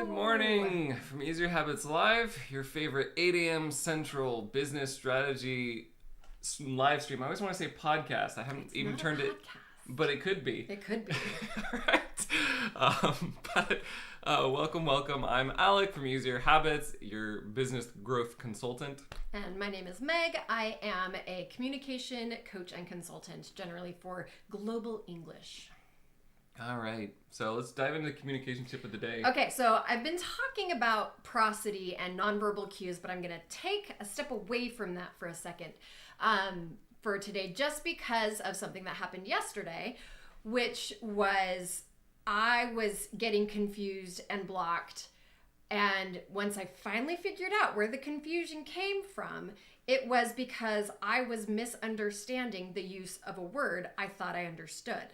Good morning from Easier Habits Live, your favorite 8 a.m. Central business strategy live stream. I always want to say podcast. I haven't even turned it, but it could be. It could be. All right. Welcome. I'm Alec from Easier Habits, your business growth consultant. And my name is Meg. I am a communication coach and consultant, generally for global English. All right, so let's dive into the communication tip of the day. Okay, so I've been talking about prosody and nonverbal cues, but I'm going to take a step away from that for a second for today, just because of something that happened yesterday, which was I was getting confused and blocked. And once I finally figured out where the confusion came from, it was because I was misunderstanding the use of a word I thought I understood.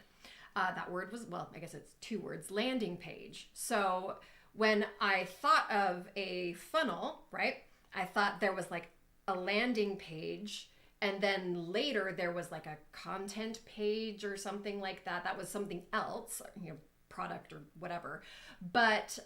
That word was, well, I guess it's 2 words, landing page. So when I thought of a funnel, right, I thought there was like a landing page, and then later there was like a content page or something like that. That was something else, product or whatever. But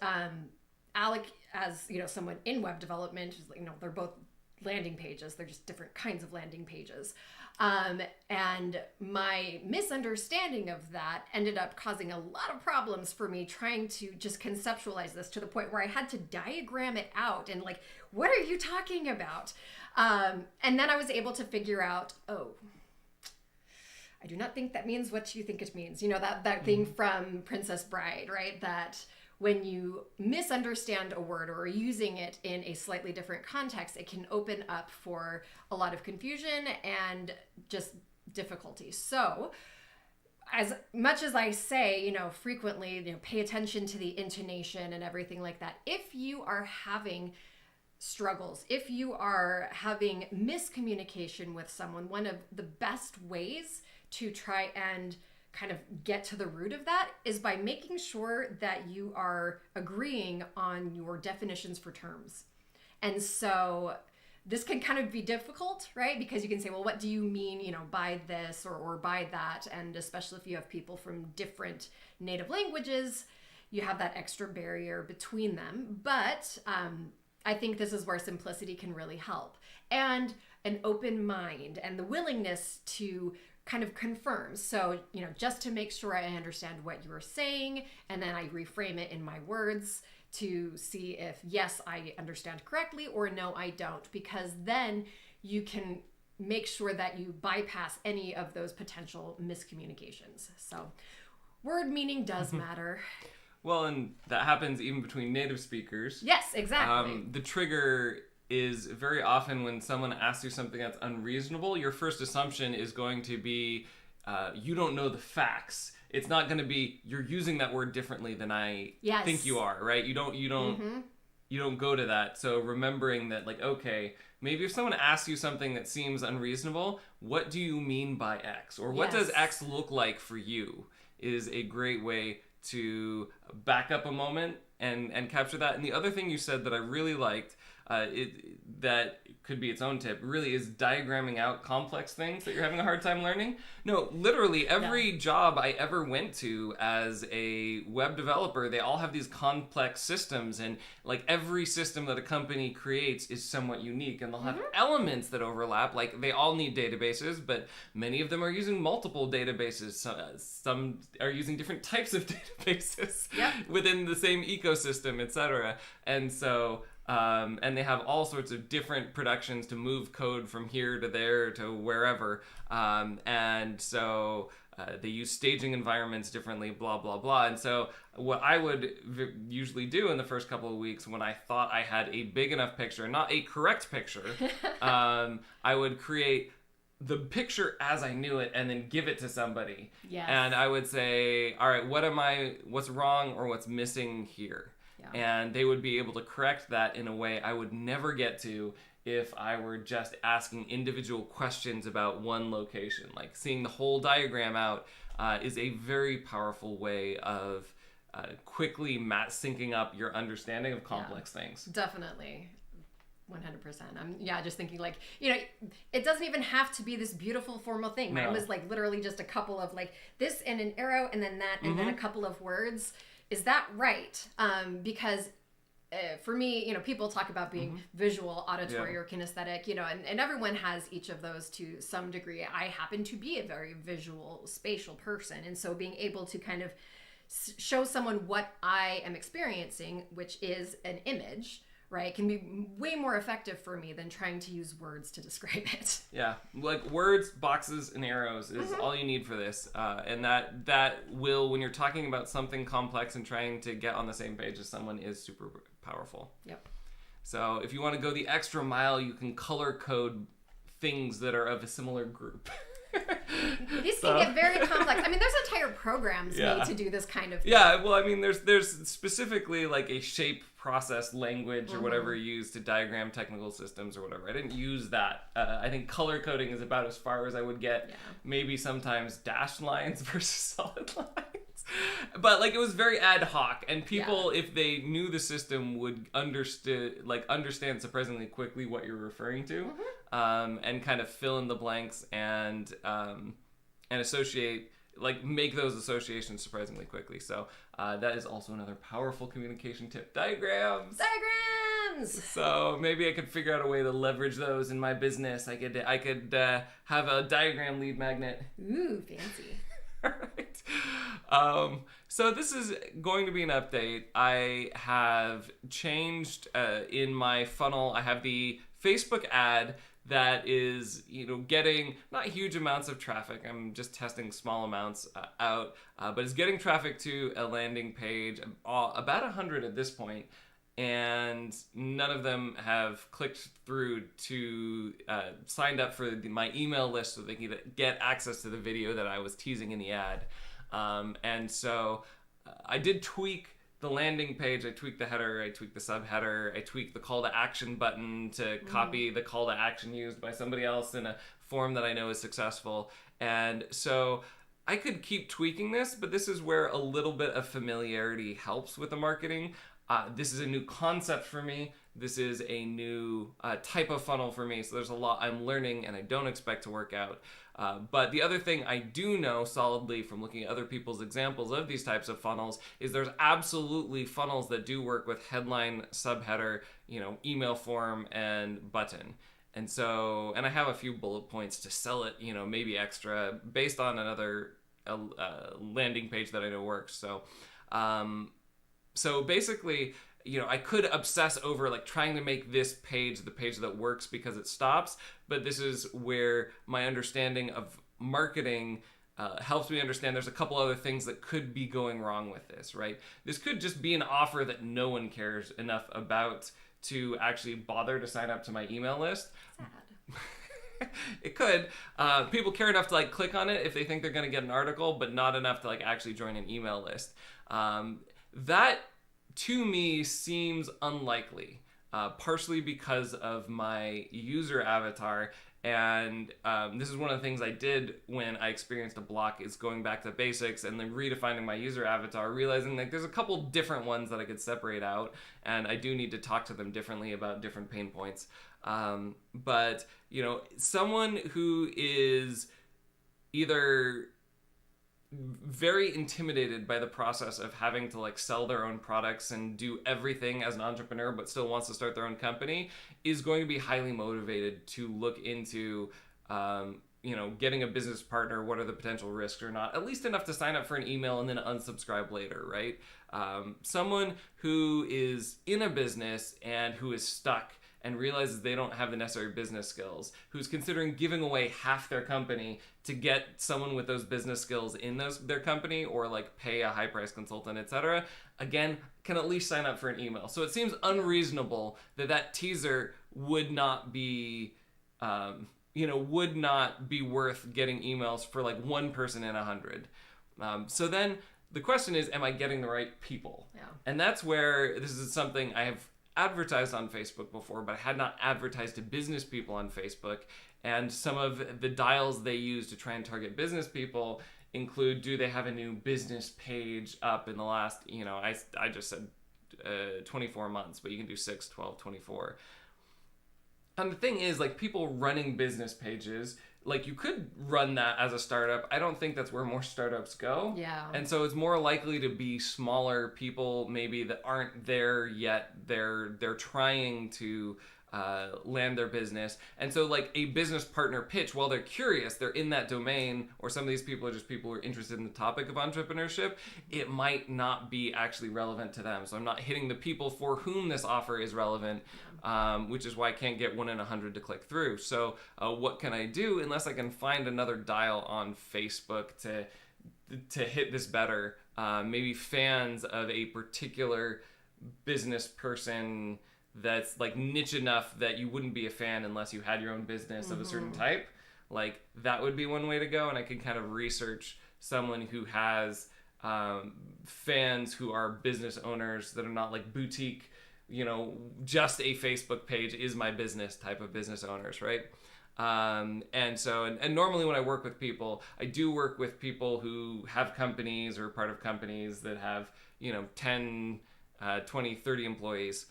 Alec, as someone in web development, they're both landing pages. They're just different kinds of landing pages. And my misunderstanding of that ended up causing a lot of problems for me trying to just conceptualize this, to the point where I had to diagram it out and like, what are you talking about? And then I was able to figure out, I do not think that means what you think it means. That thing from Princess Bride, right? That when you misunderstand a word or are using it in a slightly different context, it can open up for a lot of confusion and just difficulty. So as much as I say, frequently, pay attention to the intonation and everything like that, if you are having struggles, if you are having miscommunication with someone, one of the best ways to try and kind of get to the root of that is by making sure that you are agreeing on your definitions for terms. And so this can kind of be difficult, right? Because you can say, well, what do you mean, by this or by that? And especially if you have people from different native languages, you have that extra barrier between them. But I think this is where simplicity can really help. And an open mind and the willingness to kind of confirm. So, just to make sure I understand what you are saying, and then I reframe it in my words to see if, yes, I understand correctly, or no, I don't, because then you can make sure that you bypass any of those potential miscommunications. So word meaning does matter. Well, and that happens even between native speakers. Yes, exactly. The trigger is very often when someone asks you something that's unreasonable, your first assumption is going to be, you don't know the facts. It's not going to be, you're using that word differently than I think you are, right? You don't go to that. So remembering that, like, okay, maybe if someone asks you something that seems unreasonable, what do you mean by X? Or what does X look like for you is a great way to back up a moment and capture that. And the other thing you said that I really liked, that could be its own tip, really is diagramming out complex things that you're having a hard time learning. No, literally every job I ever went to as a web developer, they all have these complex systems, and like every system that a company creates is somewhat unique, and they'll have elements that overlap. Like they all need databases, but many of them are using multiple databases. Some are using different types of databases within the same ecosystem, etc. And so and they have all sorts of different productions to move code from here to there to wherever. And so they use staging environments differently, blah, blah, blah. And so what I would usually do in the first couple of weeks when I thought I had a big enough picture, not a correct picture, I would create the picture as I knew it and then give it to somebody. Yes. And I would say, all right, what's wrong or what's missing here? And they would be able to correct that in a way I would never get to if I were just asking individual questions about one location. Like seeing the whole diagram out is a very powerful way of quickly syncing up your understanding of complex things. Definitely. 100%. I'm just thinking like, it doesn't even have to be this beautiful formal thing. Mine was like literally just a couple of like this and an arrow and then that and then a couple of words. Is that right? Because for me, people talk about being visual, auditory, or kinesthetic, and everyone has each of those to some degree. I happen to be a very visual, spatial person. And so being able to kind of show someone what I am experiencing, which is an image, right, can be way more effective for me than trying to use words to describe it. Yeah, like words, boxes, and arrows is all you need for this. And that will, when you're talking about something complex and trying to get on the same page as someone, is super powerful. Yep. So if you want to go the extra mile, you can color code things that are of a similar group. These can get very complex. I mean, there's entire programs made to do this kind of thing. Yeah, well, I mean, there's specifically like a shape process language or whatever you use to diagram technical systems or whatever. I didn't use that. I think color coding is about as far as I would get. Yeah. Maybe sometimes dashed lines versus solid lines. But like it was very ad hoc, and people, if they knew the system, would understand surprisingly quickly what you're referring to, and kind of fill in the blanks and associate, like make those associations surprisingly quickly. So that is also another powerful communication tip: diagrams. So maybe I could figure out a way to leverage those in my business. I could have a diagram lead magnet. Ooh, fancy. Right. So this is going to be an update. I have changed in my funnel. I have the Facebook ad that is, getting not huge amounts of traffic. I'm just testing small amounts out, but it's getting traffic to a landing page, about 100 at this point. And none of them have clicked through to signed up for my email list so they can get access to the video that I was teasing in the ad. And so I did tweak the landing page. I tweaked the header, I tweaked the subheader, I tweaked the call to action button to copy the call to action used by somebody else in a form that I know is successful. And so I could keep tweaking this, but this is where a little bit of familiarity helps with the marketing. This is a new concept for me. This is a new type of funnel for me. So there's a lot I'm learning and I don't expect to work out. But the other thing I do know solidly from looking at other people's examples of these types of funnels is there's absolutely funnels that do work with headline, subheader, email form, and button. And so, and I have a few bullet points to sell it, maybe extra based on another landing page that I know works. So basically, I could obsess over like trying to make this page the page that works because it stops, but this is where my understanding of marketing helps me understand there's a couple other things that could be going wrong with this, right? This could just be an offer that no one cares enough about to actually bother to sign up to my email list. Sad. It could. People care enough to like click on it if they think they're going to get an article, but not enough to like actually join an email list. That to me seems unlikely, partially because of my user avatar. And this is one of the things I did when I experienced a block, is going back to basics and then redefining my user avatar, realizing like there's a couple different ones that I could separate out, and I do need to talk to them differently about different pain points. But someone who is either very intimidated by the process of having to like sell their own products and do everything as an entrepreneur but still wants to start their own company is going to be highly motivated to look into getting a business partner. What are the potential risks or not, at least enough to sign up for an email and then unsubscribe later, right? Someone who is in a business and who is stuck and realizes they don't have the necessary business skills, who's considering giving away half their company to get someone with those business skills in their company, or like pay a high price consultant, etc., again, can at least sign up for an email. So it seems unreasonable that teaser would not be, would not be worth getting emails for like one person in 100. So then the question is, am I getting the right people? Yeah. And that's where this is something I have advertised on Facebook before, but I had not advertised to business people on Facebook. And some of the dials they use to try and target business people include, do they have a new business page up in the last, I just said 24 months, but you can do 6, 12, 24. And the thing is, like, people running business pages, like you could run that as a startup. I don't think that's where more startups go. Yeah. And so it's more likely to be smaller people maybe that aren't there yet. They're trying to land their business. And so like a business partner pitch, while they're curious, they're in that domain, or some of these people are just people who are interested in the topic of entrepreneurship, it might not be actually relevant to them. So I'm not hitting the people for whom this offer is relevant, which is why I can't get 1 in 100 to click through. So what can I do unless I can find another dial on Facebook to hit this better? Maybe fans of a particular business person that's like niche enough that you wouldn't be a fan unless you had your own business of a certain type. Like that would be one way to go. And I can kind of research someone who has fans who are business owners that are not like boutique, just a Facebook page is my business type of business owners, right? And normally when I work with people, I do work with people who have companies or part of companies that have, 10, 20, 30 employees.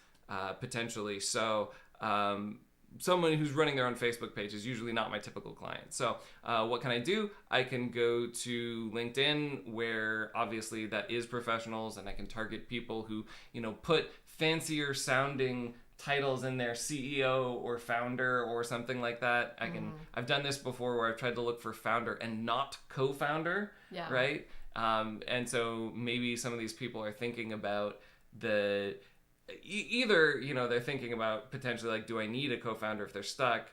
Potentially. So someone who's running their own Facebook page is usually not my typical client. So what can I do? I can go to LinkedIn, where obviously that is professionals, and I can target people who, put fancier sounding titles in their CEO or founder or something like that. I've done this before where I've tried to look for founder and not co-founder, right? And so maybe some of these people are thinking about either they're thinking about potentially like, do I need a co-founder if they're stuck,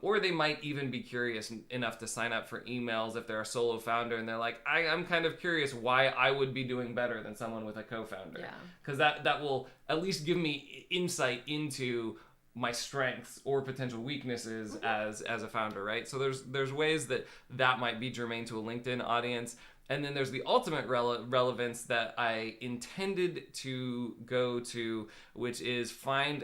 or they might even be curious enough to sign up for emails if they're a solo founder and they're like, I'm kind of curious why I would be doing better than someone with a co-founder, because that will at least give me insight into my strengths or potential weaknesses as a founder, right? So there's ways that might be germane to a LinkedIn audience. And then there's the ultimate relevance that I intended to go to, which is find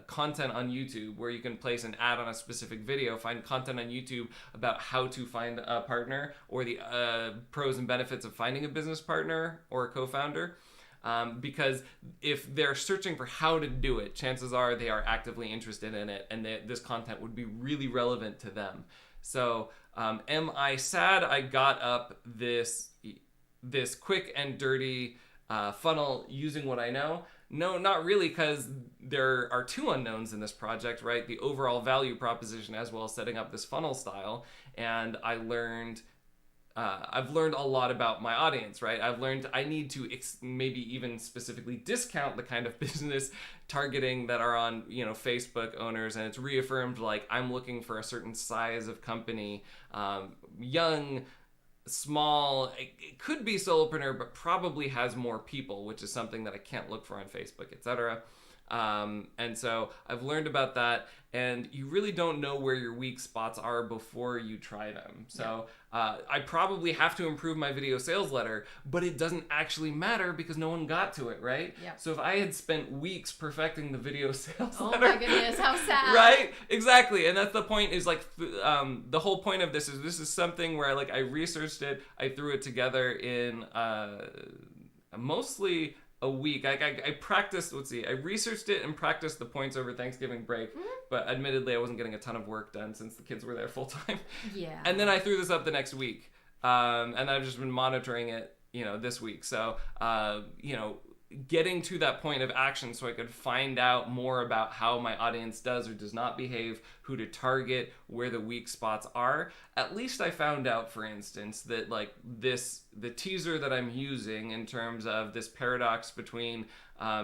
content on YouTube where you can place an ad on a specific video, find content on YouTube about how to find a partner, or the pros and benefits of finding a business partner or a co-founder. Because if they're searching for how to do it, chances are they are actively interested in it, and this content would be really relevant to them. So am I sad I got up this quick and dirty funnel using what I know? No, not really, because there are two unknowns in this project, right? The overall value proposition as well as setting up this funnel style. And I've learned a lot about my audience, right? I've learned I need to maybe even specifically discount the kind of business targeting that are on, Facebook owners. And it's reaffirmed, like, I'm looking for a certain size of company, young, small, it could be solopreneur, but probably has more people, which is something that I can't look for on Facebook, etc. And so I've learned about that, and you really don't know where your weak spots are before you try them. So I probably have to improve my video sales letter, but it doesn't actually matter because no one got to it, right? Yeah. So if I had spent weeks perfecting the video sales letter... Oh my goodness, how sad. Right? Exactly. And that's the point, is like, the whole point of this is something where I researched it, I threw it together in mostly a week. I practiced, I researched it and practiced the points over Thanksgiving break, but admittedly I wasn't getting a ton of work done since the kids were there full time. Yeah. And then I threw this up the next week, and I've just been monitoring it, this week. So, getting to that point of action so I could find out more about how my audience does or does not behave, who to target, where the weak spots are. At least I found out, for instance, that the teaser that I'm using in terms of this paradox between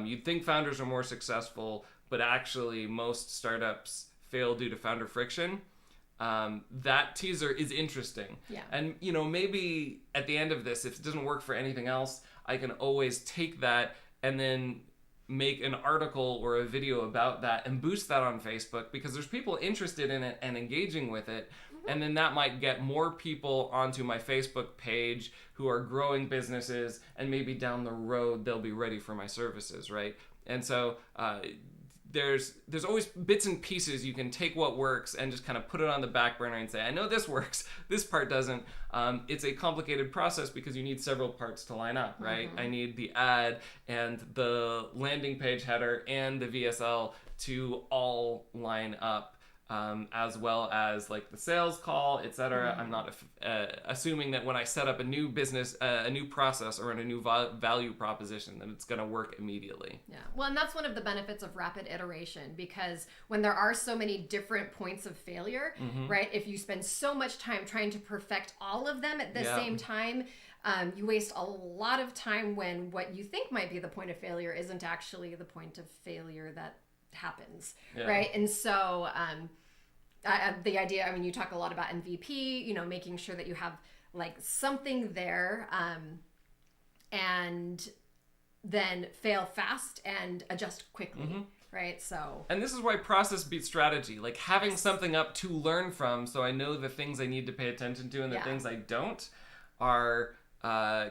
you'd think founders are more successful, but actually most startups fail due to founder friction. That teaser is interesting. Yeah. And, maybe at the end of this, if it doesn't work for anything else, I can always take that and then make an article or a video about that and boost that on Facebook, because there's people interested in it and engaging with it. And then that might get more people onto my Facebook page who are growing businesses, and maybe down the road they'll be ready for my services, right? And so there's always bits and pieces. You can take what works and just kind of put it on the back burner and say, I know this works, this part doesn't. It's a complicated process because you need several parts to line up, right? I need the ad and the landing page header and the VSL to all line up. as well as like the sales call, etc. I'm not assuming that when I set up a new business, a new process, or a new value proposition, that it's going to work immediately. Yeah. Well, and that's one of the benefits of rapid iteration, because when there are so many different points of failure, right? If you spend so much time trying to perfect all of them at the same time, you waste a lot of time when what you think might be the point of failure isn't actually the point of failure that happens, right? And so the idea, I mean, you talk a lot about MVP, you know, making sure that you have like something there, and then fail fast and adjust quickly. Right. So, and this is why process beats strategy, like having something up to learn from, so I know the things I need to pay attention to and the things I don't are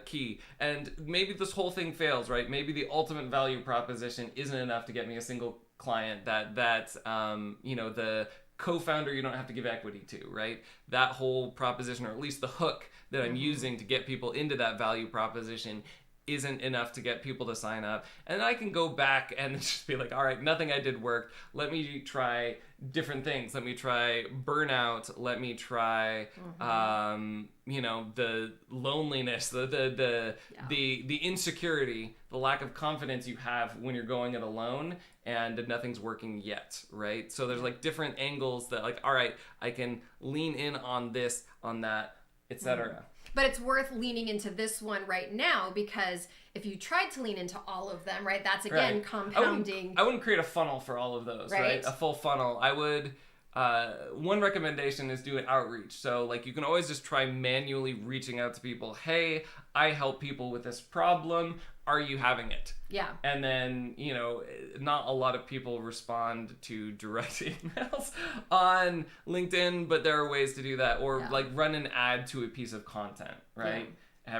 key. And maybe this whole thing fails, right? Maybe the ultimate value proposition isn't enough to get me a single client that you know, the co-founder you don't have to give equity to, right? That whole proposition, or at least the hook that I'm using to get people into that value proposition, isn't enough to get people to sign up. And I can go back and just be like, all right, nothing I did worked. Let me try different things. Let me try burnout. Let me try, you know, the loneliness, the insecurity, the lack of confidence you have when you're going it alone and nothing's working yet, right? So there's like different angles that, like, all right, I can lean in on this, on that, etc. But it's worth leaning into this one right now, because if you tried to lean into all of them, right, that's again compounding. I wouldn't create a funnel for all of those, right? A full funnel. I would, one recommendation is do an outreach. So like you can always just try manually reaching out to people. Hey, I help people with this problem. Are you having it? Yeah. And then, you know, not a lot of people respond to direct emails on LinkedIn, but there are ways to do that. Or like run an ad to a piece of content, right?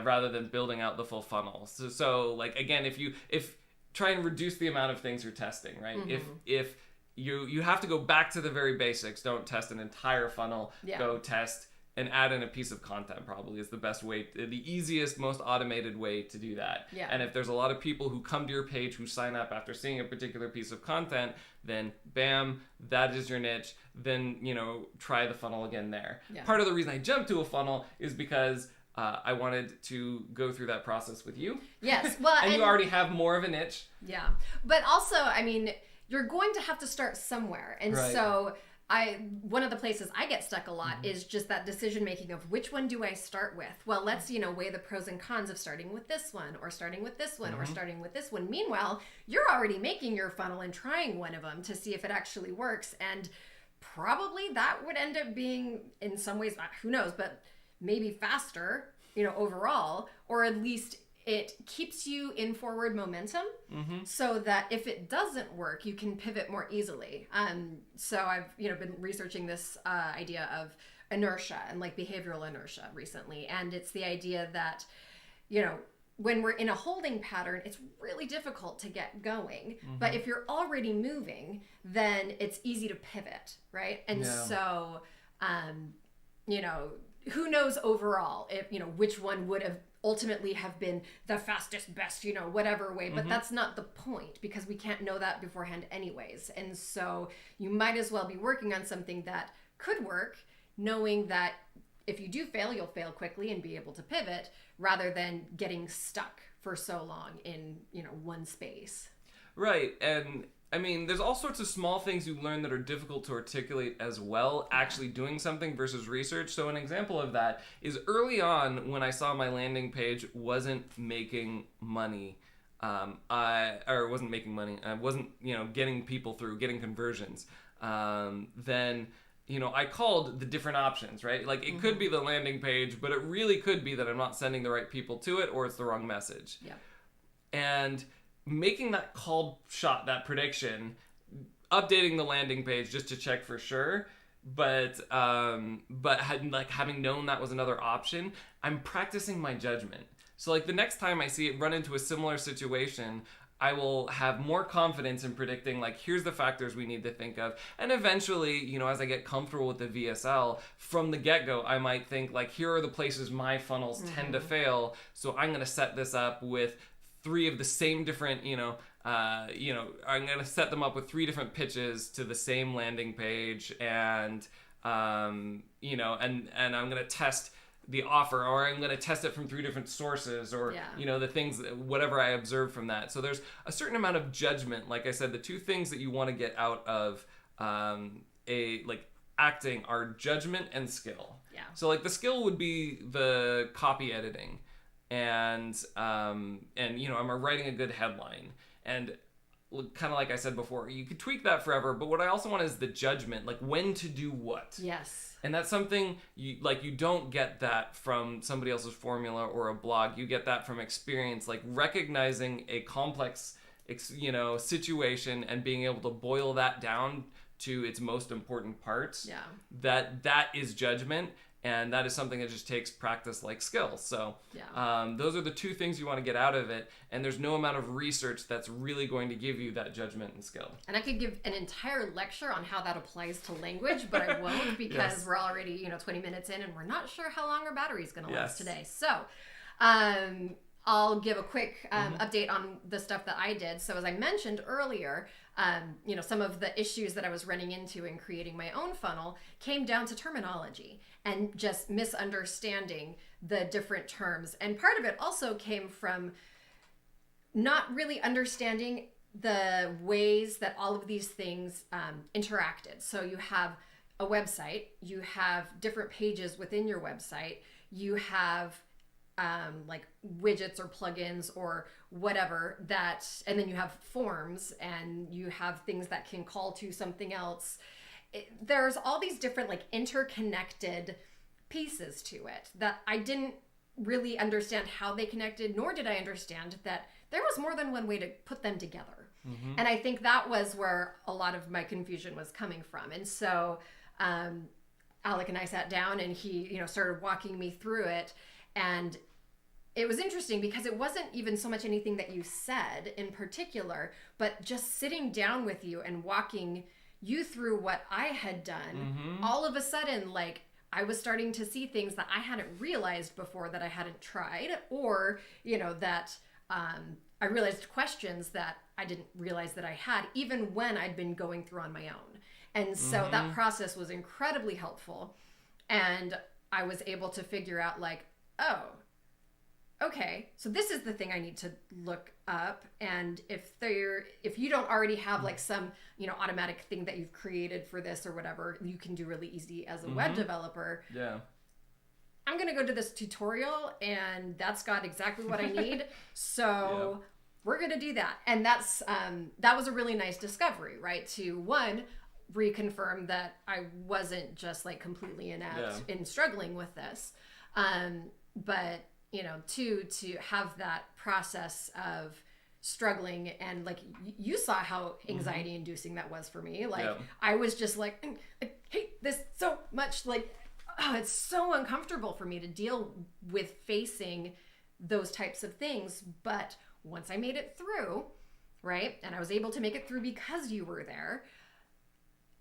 Rather than building out the full funnel. So like, again, if try and reduce the amount of things you're testing, right? If you have to go back to the very basics, don't test an entire funnel, go test and add in a piece of content probably is the best way, the easiest, most automated way to do that. And if there's a lot of people who come to your page who sign up after seeing a particular piece of content, then bam, that is your niche. Then, you know, try the funnel again there. Part of the reason I jumped to a funnel is because I wanted to go through that process with you. Yes. Well, and you already have more of a niche. Yeah. But also, I mean, you're going to have to start somewhere. And so one of the places I get stuck a lot is just that decision making of which one do I start with? Well, let's, you know, weigh the pros and cons of starting with this one, or starting with this one, or starting with this one. Meanwhile, you're already making your funnel and trying one of them to see if it actually works. And probably that would end up being, in some ways, who knows, but maybe faster, you know, overall, or at least it keeps you in forward momentum so that if it doesn't work, you can pivot more easily. So I've, you know, been researching this idea of inertia and like behavioral inertia recently. And it's the idea that, you know, when we're in a holding pattern, it's really difficult to get going. But if you're already moving, then it's easy to pivot, right? And so, you know, who knows overall if, you know, which one would have ultimately have been the fastest, best, you know, whatever way, but that's not the point, because we can't know that beforehand anyways. And so you might as well be working on something that could work, knowing that if you do fail, you'll fail quickly and be able to pivot, rather than getting stuck for so long in, you know, one space. Right. And I mean, there's all sorts of small things you learn that are difficult to articulate as well, actually doing something versus research. So an example of that is early on when I saw my landing page wasn't making money. I wasn't, you know, getting people through, getting conversions. Then, you know, I called the different options, right? Like it could be the landing page, but it really could be that I'm not sending the right people to it, or it's the wrong message. Yeah. And making that call shot, that prediction, updating the landing page just to check for sure, but having known that was another option, I'm practicing my judgment. So like the next time I see it run into a similar situation, I will have more confidence in predicting, like, here's the factors we need to think of. And eventually, you know, as I get comfortable with the VSL, from the get-go, I might think, like, here are the places my funnels tend to fail, so I'm going to set this up with 3 of the same different, you know, I'm going to set them up with 3 different pitches to the same landing page, and and I'm going to test the offer, or I'm going to test it from 3 different sources, or the things, whatever I observe from that. So there's a certain amount of judgment. Like I said, the 2 things that you want to get out of acting are judgment and skill. Yeah. So like the skill would be the copy editing, and I'm writing a good headline, and kind of like I said before, you could tweak that forever, but what I also want is the judgment, like when to do what. Yes. And that's something you don't get that from somebody else's formula or a blog. You get that from experience, like recognizing a complex, situation and being able to boil that down to its most important parts. Yeah. That is judgment. And that is something that just takes practice like skill. So those are the 2 things you want to get out of it. And there's no amount of research that's really going to give you that judgment and skill. And I could give an entire lecture on how that applies to language, but I won't because we're already 20 minutes in and we're not sure how long our battery is going to last today. So I'll give a quick update on the stuff that I did. So as I mentioned earlier, some of the issues that I was running into in creating my own funnel came down to terminology and just misunderstanding the different terms. And part of it also came from not really understanding the ways that all of these things interacted. So you have a website, you have different pages within your website, you have like widgets or plugins or whatever and then you have forms and you have things that can call to something else. There's all these different like interconnected pieces to it that I didn't really understand how they connected, nor did I understand that there was more than one way to put them together. Mm-hmm. And I think that was where a lot of my confusion was coming from. And so Alec and I sat down and he, started walking me through it. And it was interesting because it wasn't even so much anything that you said in particular, but just sitting down with you and walking you through what I had done. Mm-hmm. All of a sudden, like, I was starting to see things that I hadn't realized before that I hadn't tried, or, that I realized questions that I didn't realize that I had, even when I'd been going through on my own. And so that process was incredibly helpful. And I was able to figure out like, oh, okay, so this is the thing I need to look up. And if you don't already have like some, automatic thing that you've created for this or whatever, you can do really easy as a web developer. Yeah. I'm going to go to this tutorial and that's got exactly what I need. So we're going to do that. And that was a really nice discovery, right? To one, reconfirm that I wasn't just like completely inept in struggling with this. But two, to have that process of struggling, and like you saw how anxiety inducing that was for me. Like I was just like, I hate this so much. Like, oh, it's so uncomfortable for me to deal with facing those types of things. But once I made it through, right, and I was able to make it through because you were there,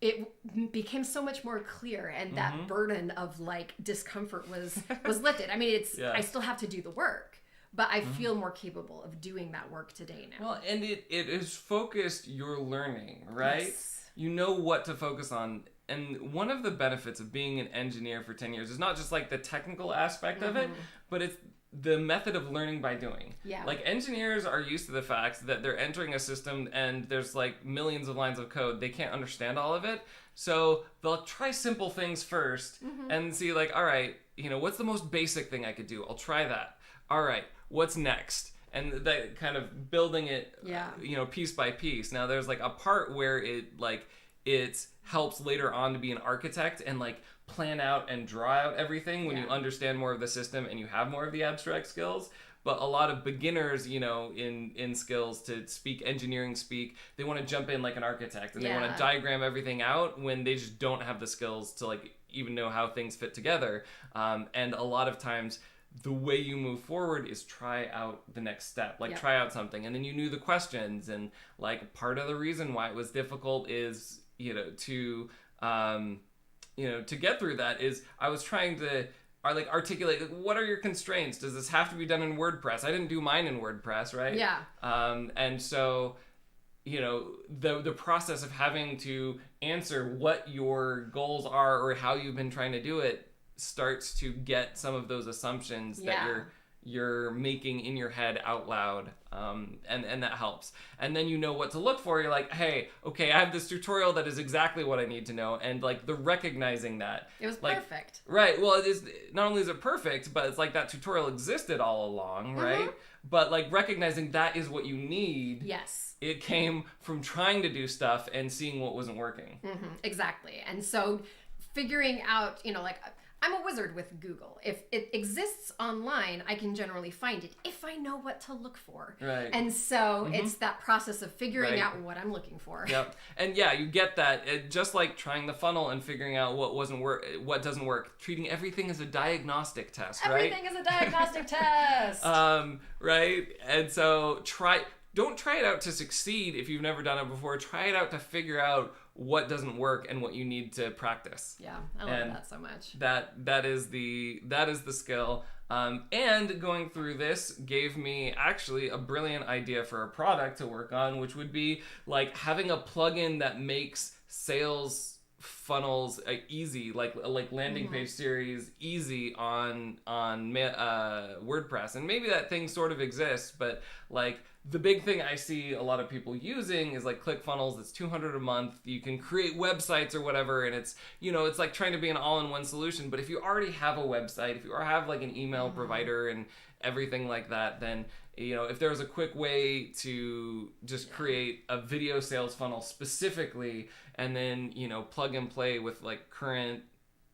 it became so much more clear, and that burden of like discomfort was lifted. I mean, I still have to do the work, but I feel more capable of doing that work today now. Well, and it is focused your learning, right? Yes. You know what to focus on. And one of the benefits of being an engineer for 10 years is not just like the technical aspect of it, but it's the method of learning by doing. Yeah. Like engineers are used to the fact that they're entering a system and there's like millions of lines of code. They can't understand all of it. So they'll try simple things first and see like, all right, what's the most basic thing I could do? I'll try that. All right, what's next? And that kind of building it, piece by piece. Now there's like a part where it helps later on to be an architect and like plan out and draw out everything when you understand more of the system and you have more of the abstract skills. But a lot of beginners, in skills to speak engineering speak, they want to jump in like an architect and they want to diagram everything out when they just don't have the skills to like even know how things fit together. And a lot of times the way you move forward is try out the next step, like try out something, and then you knew the questions. And like part of the reason why it was difficult is, to get through that is I was trying to articulate what are your constraints? Does this have to be done in WordPress? I didn't do mine in WordPress, right? Yeah. And so the process of having to answer what your goals are or how you've been trying to do it starts to get some of those assumptions that you're making in your head out loud, and that helps. And then you know what to look for. You're like, hey, okay, I have this tutorial that is exactly what I need to know, and like the recognizing that it was perfect. Right. Well, it is, not only is it perfect, but it's like that tutorial existed all along, right? But like recognizing that is what you need. Yes. It came from trying to do stuff and seeing what wasn't working. Exactly. And so figuring out, like, I'm a wizard with Google. If it exists online, I can generally find it if I know what to look for. Right. And so it's that process of figuring out what I'm looking for. Yep. And yeah, you get that. Just like trying the funnel and figuring out what doesn't work. Treating everything as a diagnostic test, right? Everything is a diagnostic test. Right? And so don't try it out to succeed if you've never done it before. Try it out to figure out what doesn't work and what you need to practice. Yeah, I love that so much. That is the skill. And going through this gave me actually a brilliant idea for a product to work on, which would be like having a plugin that makes sales funnels easy, like landing page series easy on WordPress. And maybe that thing sort of exists, but like the big thing I see a lot of people using is like ClickFunnels. It's $200 a month. You can create websites or whatever, and it's it's like trying to be an all-in-one solution. But if you already have a website, if you have like an email provider and everything like that, then if there's a quick way to just create a video sales funnel specifically, and then plug and play with like current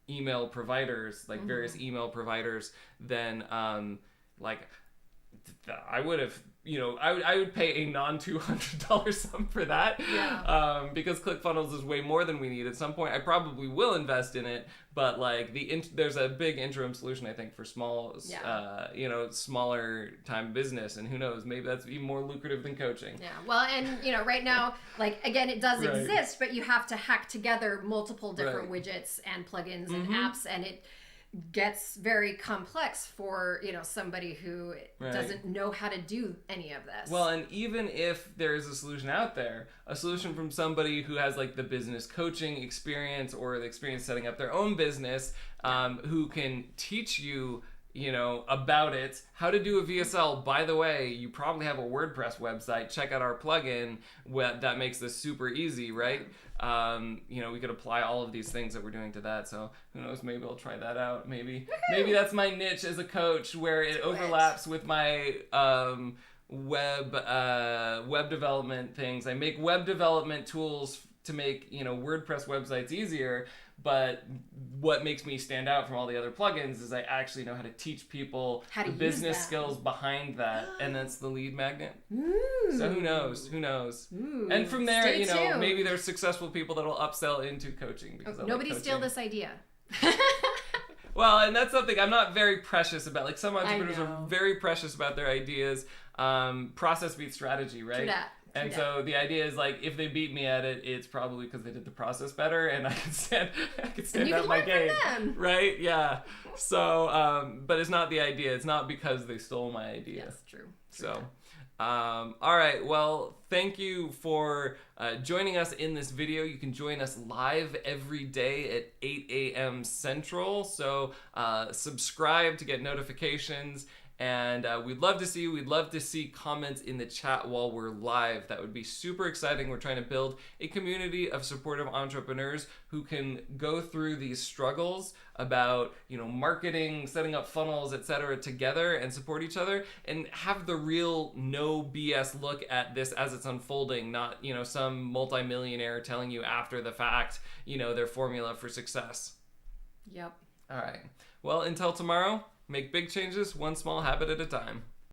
email providers, like various email providers, then like I would have I would pay a non-$200 sum for that, because ClickFunnels is way more than we need. At some point, I probably will invest in it, but like there's a big interim solution I think for smaller time business, and who knows, maybe that's even more lucrative than coaching. Yeah, well, and right now, like again, it does exist, but you have to hack together multiple different widgets and plugins and apps, and it gets very complex for somebody who doesn't know how to do any of this. Well, and even if there's a solution out there, a solution from somebody who has like the business coaching experience or the experience setting up their own business, who can teach you about it, how to do a VSL. By the way, you probably have a WordPress website. Check out our plugin that makes this super easy, right? We could apply all of these things that we're doing to that. So who knows, maybe I'll try that out. Maybe that's my niche as a coach, where it overlaps with my web development things. I make web development tools to make WordPress websites easier. But what makes me stand out from all the other plugins is I actually know how to teach people the business skills behind that, and that's the lead magnet. Ooh. So who knows? Ooh. And from there, Stay maybe there's successful people that'll upsell into coaching. Because nobody steal this idea. Well, and that's something I'm not very precious about. Like some entrepreneurs are very precious about their ideas. Process beats strategy, right? True that. And so the idea is like, if they beat me at it, it's probably because they did the process better, and I could stand out my game, right? Yeah. So, but it's not the idea. It's not because they stole my idea. Yes, true. So, all right. Well, thank you for joining us in this video. You can join us live every day at 8 a.m. Central. So, subscribe to get notifications. And we'd love to see you. We'd love to see comments in the chat while we're live. That would be super exciting. We're trying to build a community of supportive entrepreneurs who can go through these struggles about, marketing, setting up funnels, etc. together and support each other and have the real no BS look at this as it's unfolding, not, some multimillionaire telling you after the fact, their formula for success. Yep. All right. Well, until tomorrow, make big changes, one small habit at a time.